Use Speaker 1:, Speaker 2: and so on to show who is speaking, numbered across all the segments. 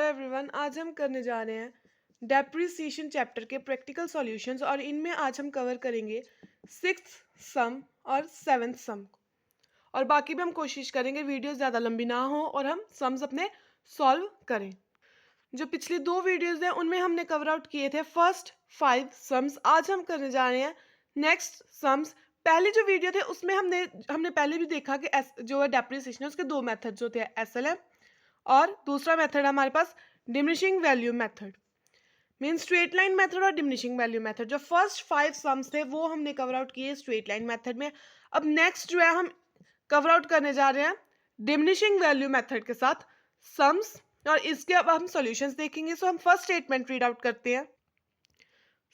Speaker 1: Everyone, आज हम करने जा रहे हैं डेप्रिसिएशन चैप्टर के प्रैक्टिकल सॉल्यूशंस और इनमें आज हम कवर करेंगे सिक्स्थ सम और सेवन्थ सम और बाकी भी हम कोशिश करेंगे वीडियो ज़्यादा लंबी ना हो और हम सम्स अपने सॉल्व करें। जो पिछली दो वीडियोस हैं उनमें हमने कवर आउट किए थे फर्स्ट 5 सम्स। आज हम करने जा रहे हैं नेक्स्ट सम्स। पहली जो वीडियो थे उसमें हमने पहले भी देखा कि जो है डेप्रिसिएशन है उसके दो मेथड जो थे SLM और दूसरा मेथड हमारे पास diminishing value method, mean straight line method और डिमिनिशिंग वैल्यू मेथड। जो फर्स्ट 5 सम्स थे वो हमने कवर आउट किए स्ट्रेट लाइन मेथड में। अब नेक्स्ट जो है हम कवर आउट करने जा रहे हैं डिमिनिशिंग वैल्यू मेथड के साथ सम्स और इसके अब हम सॉल्यूशंस देखेंगे। सो हम फर्स्ट स्टेटमेंट रीड आउट करते हैं।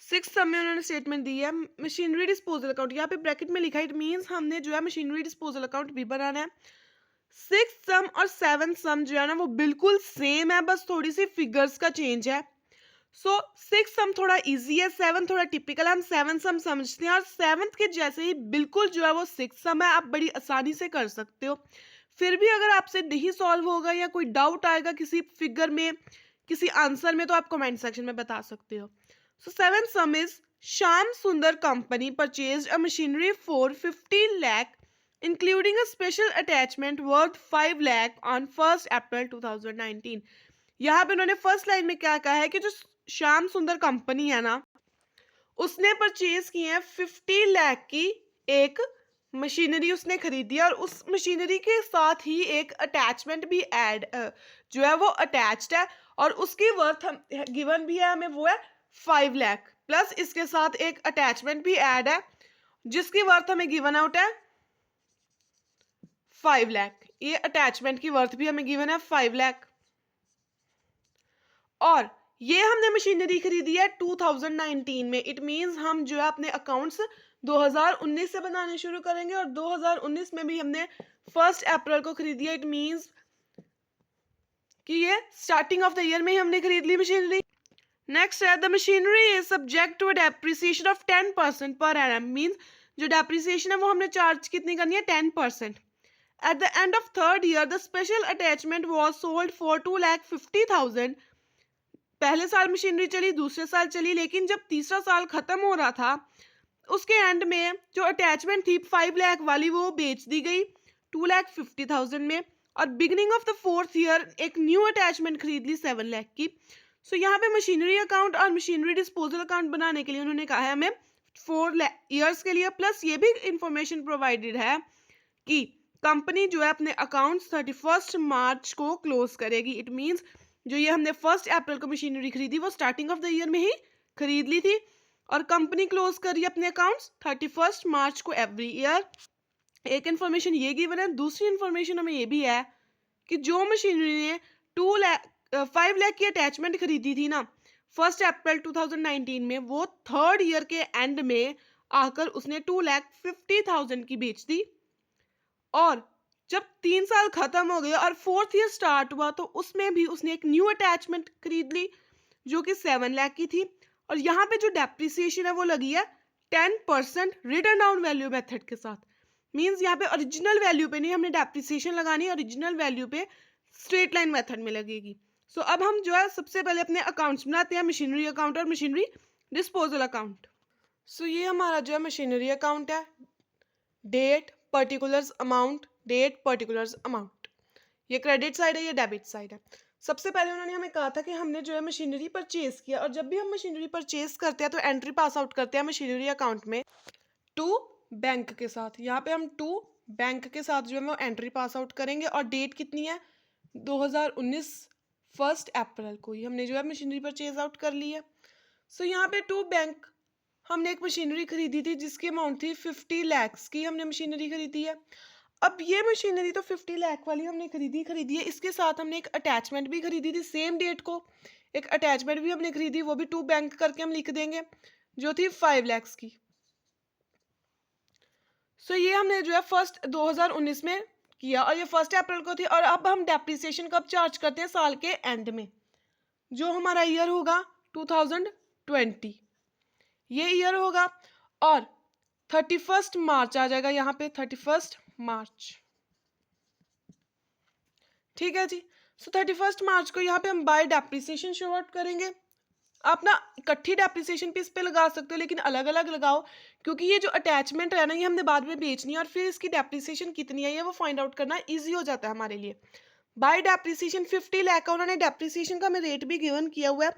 Speaker 1: सिक्स सम में उन्होंने स्टेटमेंट दी है मशीनरी डिस्पोजल अकाउंट, यहाँ पे ब्रैकेट में लिखा है, इट मीन्स हमने जो है मशीनरी डिस्पोजल अकाउंट भी बनाना है। सिक्स सम और सेवन सम जो है ना वो बिल्कुल सेम है, बस थोड़ी सी फिगर्स का चेंज है। सो सिक्स सम थोड़ा इजी है, सेवन थोड़ा टिपिकल है। हम सेवन सम समझते हैं और सेवन्थ के जैसे ही बिल्कुल जो है वो सिक्स सम है, आप बड़ी आसानी से कर सकते हो। फिर भी अगर आपसे नहीं सॉल्व होगा या कोई डाउट आएगा किसी फिगर में किसी आंसर में तो आप कमेंट सेक्शन में बता सकते हो। So seven sum is Shyam Sundar company purchased a machinery for 50 lakh including a special attachment worth 5 lakh on 1st April 2019। यहाँ पे उन्होंने फर्स्ट लाइन में क्या कहा है कि जो श्याम सुंदर कंपनी है ना उसने परचेज की है 50 लाख की एक मशीनरी उसने खरीदी और उस मशीनरी के साथ ही एक अटैचमेंट भी ऐड जो है वो अटैच्ड है और उसकी वर्थ हम गिवन भी है हमें, वो है 5 लाख प्लस इसके साथ एक अटैचमेंट भी ऐड है जिसकी वर्थ हमें गिवन आउट है 5 लाख। ये अटैचमेंट की वर्थ भी हमें गिवन है 5 लाख और ये हमने मशीनरी खरीदी है 2019 में। इट मींस हम जो है अपने अकाउंट्स 2019 से बनाने शुरू करेंगे और 2019 में भी हमने 1 अप्रैल को खरीदी है। इट मींस कि ये स्टार्टिंग ऑफ द ईयर में ही हमने खरीद ली मशीनरी। नेक्स्ट है the machinery is subject to a depreciation of 10% per annum, means जो डेप्रिसिएशन है वो हमने चार्ज कितनी करनी है 10%। At the end of third year, the special attachment was sold for 2,50,000। पहले साल मशीनरी चली, दूसरे साल चली, लेकिन जब तीसरा साल खत्म हो रहा था उसके एंड में जो अटैचमेंट थी 5 लाख वाली वो बेच दी गई 2,50,000 में और beginning of the fourth year एक न्यू अटैचमेंट खरीद ली 7 लाख की। सो यहाँ पे मशीनरी अकाउंट और मशीनरी डिस्पोजल अकाउंट बनाने के लिए उन्होंने कहा है हमें 4 ईयर्स के लिए, प्लस ये भी इंफॉर्मेशन प्रोवाइडेड है कि कंपनी जो है अपने अकाउंट्स 31 मार्च को क्लोज करेगी। इट मींस जो ये हमने 1 अप्रैल को मशीनरी खरीदी वो स्टार्टिंग ऑफ द ईयर में ही खरीद ली थी और कंपनी क्लोज करी अपने अकाउंट्स 31 मार्च को एवरी ईयर। एक इन्फॉर्मेशन ये गिवन है, दूसरी इन्फॉर्मेशन हमें ये भी है कि जो मशीनरी ने 5 लाख की अटैचमेंट खरीदी थी ना 1 अप्रैल 2019 में, वो थर्ड ईयर के एंड में आकर उसने 2,50,000 की बेच दी और जब 3 साल खत्म हो गए और फोर्थ ईयर स्टार्ट हुआ तो उसमें भी उसने एक न्यू अटैचमेंट खरीद ली जो कि 7 लाख की थी और यहाँ पे जो डेप्रिसिएशन है वो लगी है 10% रिटर्न डाउन वैल्यू मेथड के साथ। मींस यहाँ पे ओरिजिनल वैल्यू पे नहीं हमने डेप्रिसिएशन लगानी, ओरिजिनल वैल्यू पे स्ट्रेट लाइन मेथड में लगेगी। सो अब हम जो है सबसे पहले अपने अकाउंट्स बनाते हैं, मशीनरी अकाउंट और मशीनरी डिस्पोजल अकाउंट। सो ये हमारा जो है मशीनरी अकाउंट है, date particulars amount, date particulars amount, ये क्रेडिट साइड है, ये डेबिट साइड है। सबसे पहले उन्होंने हमें कहा था कि हमने जो है मशीनरी परचेज किया और जब भी हम मशीनरी परचेज करते हैं तो एंट्री पास आउट करते हैं मशीनरी अकाउंट में टू बैंक के साथ। यहाँ पे हम टू बैंक के साथ जो है वो एंट्री पास आउट करेंगे और डेट कितनी है 2019 1 अप्रैल को ही हमने जो है मशीनरी परचेज आउट कर ली है। सो यहाँ पे टू बैंक हमने एक मशीनरी खरीदी थी जिसकी अमाउंट थी 50 लाख की, हमने मशीनरी खरीदी है। अब ये मशीनरी तो 50 लाख वाली हमने खरीदी है, इसके साथ हमने एक अटैचमेंट भी खरीदी थी सेम डेट को, एक अटैचमेंट भी हमने खरीदी, वो भी टू बैंक करके हम लिख देंगे जो थी 5 लाख की। सो ये हमने जो है 1 2019 में किया और ये 1 अप्रैल को थी और अब हम डेप्रिसिएशन कब चार्ज करते हैं साल के एंड में, जो हमारा ईयर होगा 2020 ये ईयर होगा और 31 मार्च आ जाएगा यहाँ पे 31 मार्च। ठीक है जी। सो 31 मार्च को यहाँ पे हम बाय डेप्रिसिएशन शो आउट करेंगे। आप ना इकट्ठी डेप्रिसिएशन पे इस पे लगा सकते हो, लेकिन अलग अलग लगाओ, क्योंकि ये जो अटैचमेंट है ना ये हमने बाद में बेचनी है और फिर इसकी डेप्रिसिएशन कितनी है ये वो फाइंड आउट करना ईजी हो जाता है हमारे लिए। बाय डेप्रिसिएशन 50 लाख का उन्होंने डेप्रिसिएशन का हमें रेट भी गिवन किया हुआ है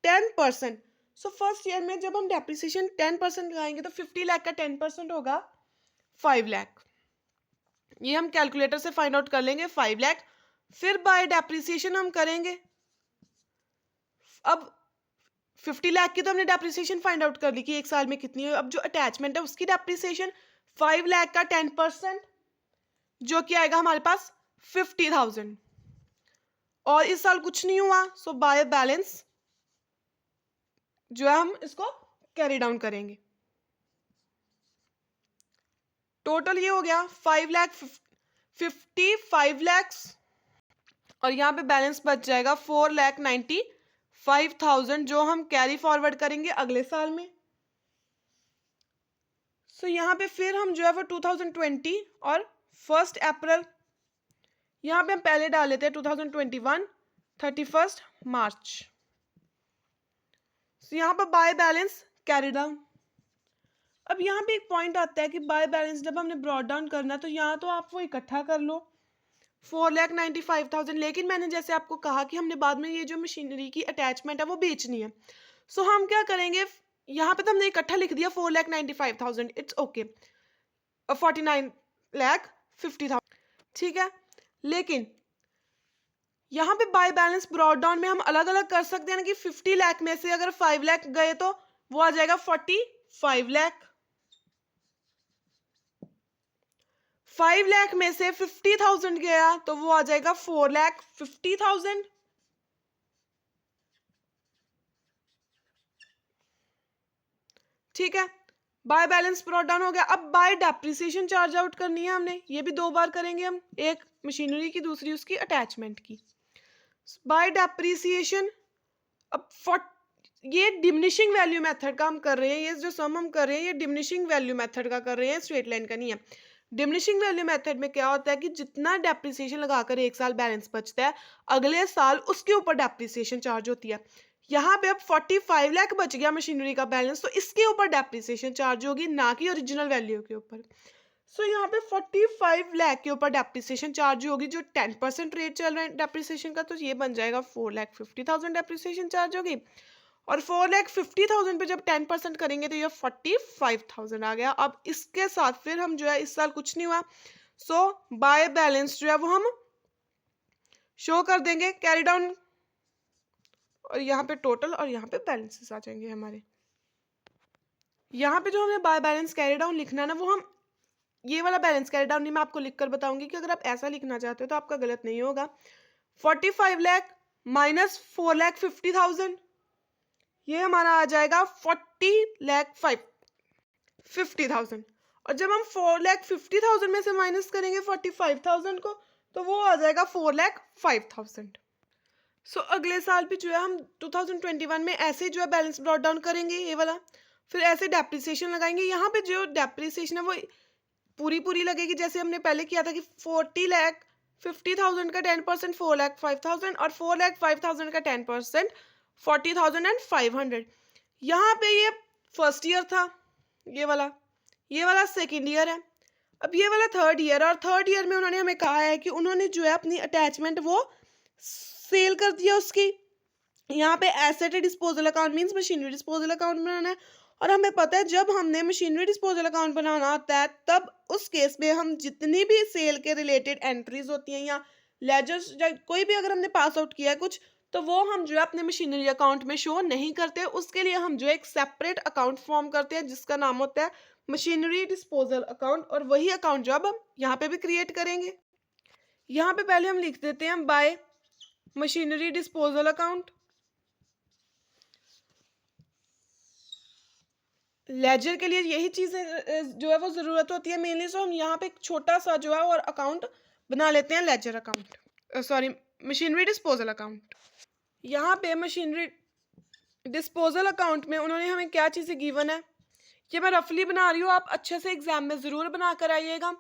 Speaker 1: 10%। सो फर्स्ट ईयर में जब हम डेप्रिसिएशन 10% लगाएंगे तो 50 लाख का 10% होगा 5 लाख। ये हम कैलकुलेटर से फाइंड आउट कर लेंगे 5 लाख। फिर बाय डेप्रिसिएशन हम करेंगे। अब 50 लाख की तो हमने डेप्रिसिएशन फाइंड आउट कर ली कि एक साल में कितनी है। अब जो अटैचमेंट है उसकी डेप्रिसिएशन 5 लाख का 10% जो कि आएगा हमारे पास 50,000। और इस साल कुछ नहीं हुआ, सो बाय बैलेंस जो है हम इसको कैरी डाउन करेंगे। टोटल ये हो गया 5 लाख 55 लैक्स और यहाँ पे बैलेंस बच जाएगा 4,95,000 जो हम कैरी फॉरवर्ड करेंगे अगले साल में। सो यहाँ पे फिर हम जो है वो 2020 और 1 अप्रैल यहाँ पे हम पहले डाल लेते हैं 2021 31 मार्च। सो यहाँ पर बाय बैलेंस कैरी डाउन। अब यहाँ पे एक पॉइंट आता है कि बाय बैलेंस जब हमने ब्रॉड डाउन करना तो यहाँ तो आप वो इकट्ठा कर लो 4,95,000, लेकिन मैंने जैसे आपको कहा कि हमने बाद में ये जो मशीनरी की अटैचमेंट है वो बेचनी है। सो हम क्या करेंगे, यहाँ पे तो हमने इकट्ठा लिख दिया 4,95,000, इट्स ओके 49,50,000, ठीक है। लेकिन यहाँ पे बाय बैलेंस ब्रॉड डाउन में हम अलग अलग कर सकते हैं ना कि 50 लाख में से अगर 5 लाख गए तो वो आ जाएगा 45 लाख। 5 लाख में से 50,000 गया तो वो आ जाएगा 4,50,000। ठीक है, बाय बैलेंस ब्रॉट डाउन हो गया। अब बाय डेप्रिसिएशन चार्ज आउट करनी है हमने, ये भी 2 बार करेंगे हम, एक मशीनरी की दूसरी उसकी अटैचमेंट की। बाय डेप्रिसिएशन अब ये डिमिनिशिंग वैल्यू मेथड का हम कर रहे हैं, ये जो सम हम कर रहे हैं ये डिमिनिशिंग वैल्यू मेथड का कर रहे हैं, स्ट्रेट लाइन का नहीं है। डिमिनिशिंग वैल्यू मेथड में क्या होता है कि जितना डेप्रिसिएशन लगाकर एक साल बैलेंस बचता है अगले साल उसके ऊपर डेप्रिसिएशन चार्ज होती है। यहाँ पे अब 45 लाख बच गया मशीनरी का बैलेंस, तो इसके ऊपर डेप्रिसिएशन चार्ज होगी, ना कि ओरिजिनल वैल्यू के ऊपर। सो यहाँ पे 45 लाख के ऊपर डेप्रिसिएशन चार्ज होगी, जो 10% रेट चल रहा है डेप्रिसिएशन का, तो ये बन जाएगा 4,50,000 डेप्रिसिएशन चार्ज होगी। और 4,50,000 पे जब 10% करेंगे तो ये 45,000 आ गया। अब इसके साथ फिर हम जो है इस साल कुछ नहीं हुआ, सो बाय बैलेंस जो है वो हम शो कर देंगे कैरी डाउन, और यहाँ पे टोटल और यहाँ पे बैलेंसेस आ जाएंगे हमारे। यहाँ पे जो हमें बाय बैलेंस कैरी डाउन लिखना ना, वो हम ये वाला बैलेंस कैरी डाउन नहीं, मैं आपको लिखकर बताऊंगी कि अगर आप ऐसा लिखना चाहते हो तो आपका गलत नहीं होगा। 45 लाख माइनस 4,50,000 ये हमारा आ जाएगा 40,50,000। और जब हम 4,50,000 में से माइनस करेंगे 45,000 को तो वो आ जाएगा 4,05,000। सो अगले साल भी जो है हम 2021 में ऐसे जो है बैलेंस ब्रॉट डाउन करेंगे ये वाला, फिर ऐसे डेप्रिसिएशन लगाएंगे। यहाँ पे जो डेप्रिसिएशन है वो पूरी लगेगी, जैसे हमने पहले किया था कि 40,50,000 का 10% 4,05,000 और 4,05,000 का 10% 40,500। यहाँ पे ये फर्स्ट ईयर था, ये वाला सेकेंड ईयर है, अब ये वाला थर्ड ईयर। और थर्ड ईयर में उन्होंने हमें कहा है कि उन्होंने जो है अपनी अटैचमेंट वो सेल कर दिया उसकी। यहाँ पे asset disposal account means machinery disposal account बनाना है, और हमें पता है जब हमने मशीनरी डिस्पोजल अकाउंट बनाना होता है तब उस केस में हम जितनी भी सेल के रिलेटेड एंट्रीज होती हैं या लेजर्स कोई भी अगर हमने पास आउट किया है कुछ, तो वो हम जो है अपने मशीनरी अकाउंट में शो नहीं करते। उसके लिए हम जो है एक सेपरेट अकाउंट फॉर्म करते हैं जिसका नाम होता है मशीनरी डिस्पोजल अकाउंट, और वही अकाउंट जो अब हम यहाँ पे भी क्रिएट करेंगे। यहाँ पे पहले हम लिख देते हैं by machinery disposal account. Ledger के लिए यही चीज़ें जो है वो ज़रूरत होती है मेनली, सो हम यहाँ पे एक छोटा सा जो है और अकाउंट बना लेते हैं ledger account, sorry machinery disposal account. यहाँ पे मशीनरी डिस्पोजल अकाउंट में उन्होंने हमें क्या चीज़ें गिवन है, ये मैं रफली बना रही हूँ, आप अच्छे से एग्जाम में ज़रूर बना कर आइएगा।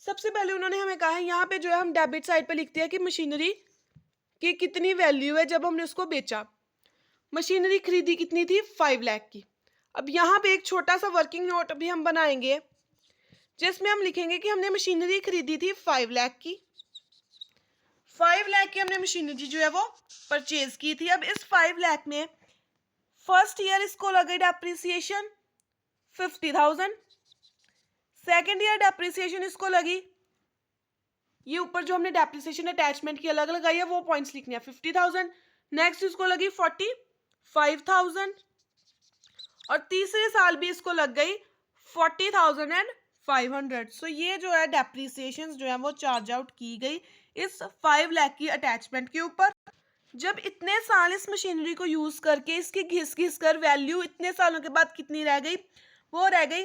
Speaker 1: सबसे पहले उन्होंने हमें कहा है यहाँ पे जो है हम डेबिट साइड पे लिखते हैं कि मशीनरी कि कितनी वैल्यू है जब हमने उसको बेचा। मशीनरी खरीदी कितनी थी, 5 लाख की। अब यहाँ पे एक छोटा सा वर्किंग नोट भी हम बनाएंगे जिसमें हम लिखेंगे कि हमने मशीनरी खरीदी थी 5 लाख की। 5 लाख की हमने मशीनरी जो है वो परचेज की थी। अब इस 5 लाख में फर्स्ट ईयर इसको लगे डेप्रिसिएशन 50,000, सेकेंड ईयर डेप्रिसिएशन इसको लगी, ये ऊपर जो हमने डेप्रिसिएशन अटैचमेंट की अलग लगाई है वो पॉइंट्स लिखने हैं, 50,000। नेक्स्ट इसको लगी 45,000 और तीसरे साल भी इसको लग गई 40,500। सो ये जो है डेप्रिसिएशन जो है वो चार्ज आउट की गई इस 5 लाख की अटैचमेंट के ऊपर। जब इतने साल इस मशीनरी को यूज करके इसकी घिस घिस कर वैल्यू इतने सालों के बाद कितनी रह गई, वो रह गई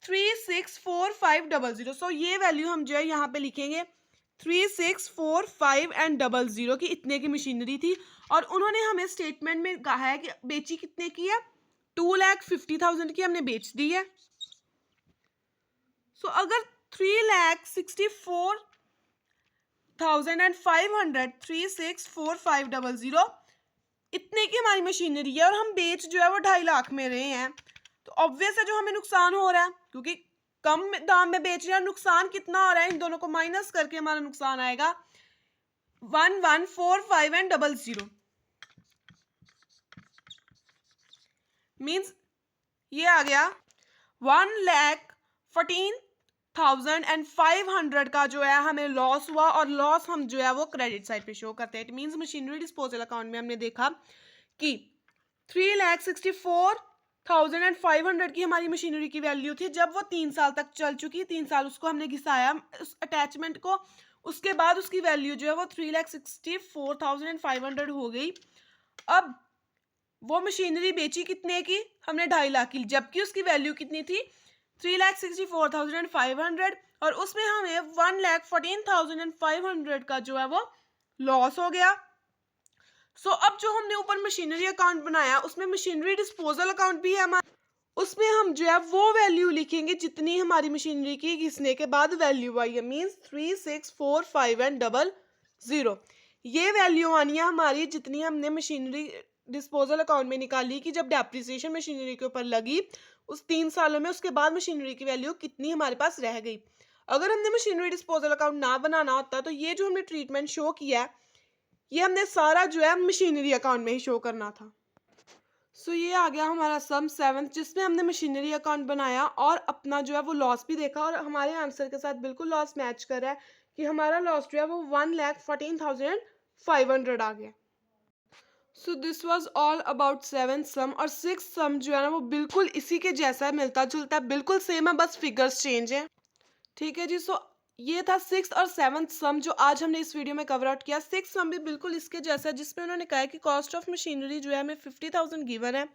Speaker 1: 364500। सो ये वैल्यू हम जो है यहाँ पे लिखेंगे 3645 एंड 00 की इतने की मशीनरी थी। और उन्होंने हमें स्टेटमेंट में कहा है कि बेची कितने की है, 2,50,000 की हमने बेच दी है। सो अगर 3,64,500 364500 इतने की हमारी मशीनरी है और हम बेच जो है वो 2.5 लाख में रहे हैं, तो ऑब्वियस है जो हमें नुकसान हो रहा है, क्योंकि कम दाम में बेच रहे हैं। नुकसान कितना हो रहा है, इन दोनों को माइनस करके हमारा नुकसान आएगा 1145 एंड 00। मीन्स ये आ गया 1,14,500 का जो है हमें लॉस हुआ। और लॉस हम जो है वो क्रेडिट साइड पे शो करते हैं। It means machinery disposal account में हमने देखा कि 3,64,500 की हमारी मशीनरी की वैल्यू थी जब वो 3 साल तक चल चुकी, 3 साल उसको हमने घिसाया उस अटैचमेंट को, उसके बाद उसकी वैल्यू जो है वो 3,64,500 हो गई। अब वो मशीनरी बेची कितने की, हमने 2.5 लाख की, जबकि उसकी वैल्यू कितनी थी 3,64,500 और उसमें हमें 1,14,500 का जो है वो लॉस हो गया। सो अब जो हमने ऊपर मशीनरी अकाउंट बनाया उसमें मशीनरी डिस्पोजल अकाउंट भी है हमारा, उसमें हम जो है वो वैल्यू लिखेंगे जितनी हमारी मशीनरी की घिसने के बाद वैल्यू आई है। मीन्स 3645 एंड 00 ये वैल्यू आनी है हमारी जितनी हमने मशीनरी डिस्पोजल अकाउंट में निकाली कि जब डेप्रिसिएशन मशीनरी के ऊपर लगी उस 3 सालों में, उसके बाद मशीनरी की वैल्यू कितनी हमारे पास रह गई। अगर हमने मशीनरी डिस्पोजल अकाउंट ना बनाना होता तो ये जो हमने ट्रीटमेंट शो किया है ये हमने सारा जो है मशीनरी अकाउंट में ही शो करना था। सो ये आ गया हमारा सम 7 जिसमें हमने मशीनरी अकाउंट बनाया और अपना जो है वो लॉस भी देखा और हमारे आंसर के साथ बिल्कुल लॉस मैच कर रहा है कि हमारा लॉस जो है वो 1,14,500 आ गया। So this was all about 7 सम। और 6 सम जो है ना वो बिल्कुल इसी के जैसा मिलता जुलता है, बिल्कुल सेम है, बस फिगर्स चेंज है। ठीक है जी। सो ये था 6 और 7 सम जो आज हमने इस वीडियो में कवर आउट किया। 6 सम भी बिल्कुल इसके जैसा है जिसमें उन्होंने कहा है कि कॉस्ट ऑफ मशीनरी जो है हमें 50,000 गिवन है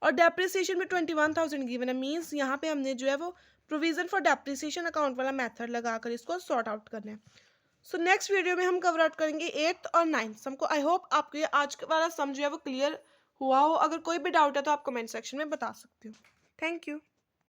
Speaker 1: और डेप्रिसिएशन में 21,000 गिवन है। मीन्स यहाँ पे हमने जो है वो प्रोविजन फॉर डेप्रिसिएशन अकाउंट वाला मेथड लगाकर इसको सॉर्ट आउट करना है। सो नेक्स्ट वीडियो में हम कवर आउट करेंगे 8th और 9th सम को। आई होप आपको ये आज वाला सम जो है वो क्लियर हुआ हो। अगर कोई भी डाउट है तो आप कमेंट सेक्शन में बता सकते हो। Thank you.